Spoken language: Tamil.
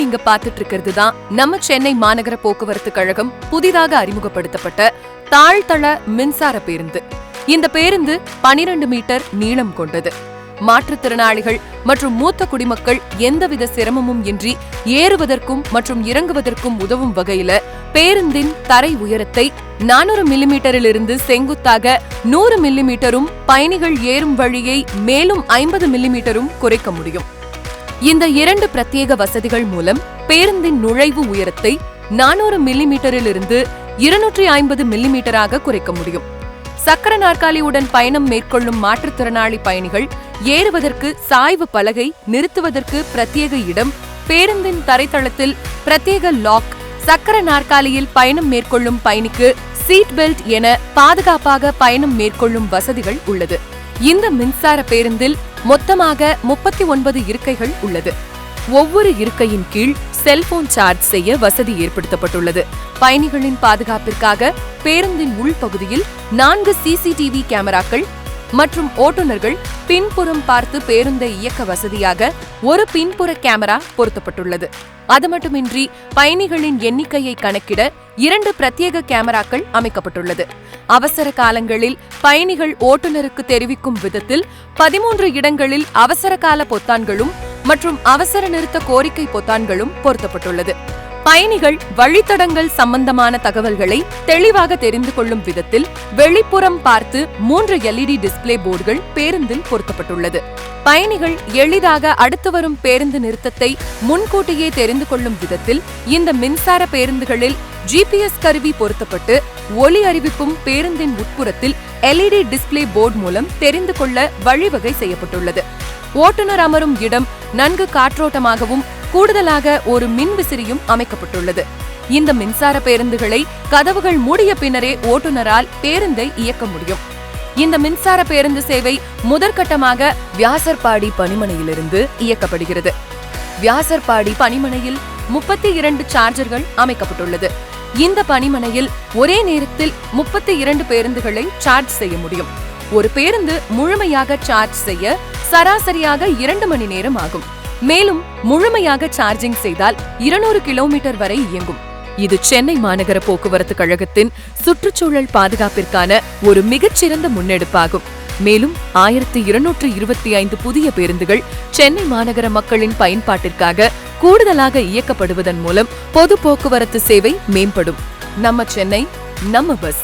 இங்க பாத்துட்டு இருக்கிறது தான் நம்ம சென்னை மாநகர போக்குவரத்து கழகம் புதிதாக அறிமுகப்படுத்தப்பட்ட தாழ்தள மின்சார பேருந்து. இந்த பேருந்து 12 மீட்டர் நீளம் கொண்டது. மாற்றுத்திறனாளிகள் மற்றும் மூத்த குடிமக்கள் எந்தவித சிரமமும் இன்றி ஏறுவதற்கும் மற்றும் இறங்குவதற்கும் உதவும் வகையில பேருந்தின் தரை உயரத்தை 400 மில்லிமீட்டரிலிருந்து செங்குத்தாக 100 மில்லிமீட்டரும், பயணிகள் ஏறும் வழியை மேலும் 50 மில்லிமீட்டரும் குறைக்க முடியும். இந்த 2 பிரத்யேக வசதிகள் மூலம் பேருந்தின் நுழைவு உயரத்தை 400 மில்லிமீட்டரிலிருந்து 250 மில்லிமீட்டராக குறைக்க முடியும். சக்கர நாற்காலியுடன் பயணம் மேற்கொள்ளும் மாற்றுத்திறனாளி பயணிகள் ஏறுவதற்கு சாய்வு பலகை, நிறுத்துவதற்கு பிரத்யேக இடம், பேருந்தின் தரைத்தளத்தில் பிரத்யேக லாக், சக்கர நாற்காலியில் பயணம் மேற்கொள்ளும் பயணிக்கு சீட் பெல்ட் என பாதுகாப்பாக பயணம் மேற்கொள்ளும் வசதிகள் உள்ளது. இந்த மின்சார பேருந்தில் மொத்தமாக 39 இருக்கைகள் உள்ளது. ஒவ்வொரு இருக்கையின் கீழ் செல்போன் சார்ஜ் செய்ய வசதி ஏற்படுத்தப்பட்டுள்ளது. பயணிகளின் பாதுகாப்பிற்காக பேருந்தின் உள்பகுதியில் 4 CCTV கேமராக்கள் மற்றும் ஓட்டுநர்கள் பின்புறம் பார்த்து பேருந்தை இயக்க வசதியாக ஒரு பின்புற கேமரா பொருத்தப்பட்டுள்ளது. அது மட்டுமின்றி பயணிகளின் எண்ணிக்கையை கணக்கிட 2 பிரத்யேக கேமராக்கள் அமைக்கப்பட்டுள்ளது. அவசர காலங்களில் பயணிகள் ஓட்டுநருக்கு தெரிவிக்கும் விதத்தில் 13 இடங்களில் அவசர கால பொத்தான்களும் மற்றும் அவசர நிறுத்த கோரிக்கை பொத்தான்களும் பொருத்தப்பட்டுள்ளது. பயணிகள் வழித்தடங்கள் சம்பந்தமான தகவல்களை தெளிவாக தெரிந்து கொள்ளும் விதத்தில் வெளிப்புறம் பார்த்து 3 LED டிஸ்பிளே போர்டுகள் பேருந்தில் பொருத்தப்பட்டுள்ளது. பயணிகள் எளிதாக அடுத்து வரும் பேருந்து நிறுத்தத்தை முன்கூட்டியே தெரிந்து கொள்ளும் விதத்தில் இந்த மின்சார பேருந்துகளில் GPS கருவி பொருத்தப்பட்டு ஒலி அறிவிப்பும் பேருந்தின் உட்புறத்தில் LED டிஸ்பிளே போர்டு மூலம் தெரிந்து கொள்ள வழிவகை செய்யப்பட்டுள்ளது. ஓட்டுநர் அமரும் இடம் நன்கு காற்றோட்டமாகவும் கூடுதலாக ஒரு மின்விசிறியும் அமைக்கப்பட்டுள்ளது. இந்த மின்சார பேருந்துகளை கதவுகள் மூடிய பின்னரே ஓட்டுநரால் பேருந்தை இயக்க முடியும். இந்த மின்சார பேருந்து சேவை முதற்கட்டமாக வியாசர்பாடி பணிமனையிலிருந்து இயக்கப்படுகிறது. வியாசர்பாடி பணிமனையில் 32 சார்ஜர்கள் அமைக்கப்பட்டுள்ளது. இந்த பணிமனையில் ஒரே நேரத்தில் 32 பேருந்துகளை சார்ஜ் செய்ய முடியும். ஒரு பேருந்து முழுமையாக சார்ஜ் செய்ய சராசரியாக 2 மணி நேரம் ஆகும். மேலும் முழுமையாக சார்ஜிங் செய்தால் 200 கிலோமீட்டர் வரை இயங்கும். இது சென்னை மாநகர போக்குவரத்து கழகத்தின் சுற்றுச்சூழல் பாதுகாப்பிற்கான ஒரு மிகச்சிறந்த முன்னெடுப்பாகும். மேலும் 1225 புதிய பேருந்துகள் சென்னை மாநகர மக்களின் பயன்பாட்டிற்காக கூடுதலாக இயக்கப்படுவதன் மூலம் பொது போக்குவரத்து சேவை மேம்படும். நம்ம சென்னை, நம்ம பஸ்.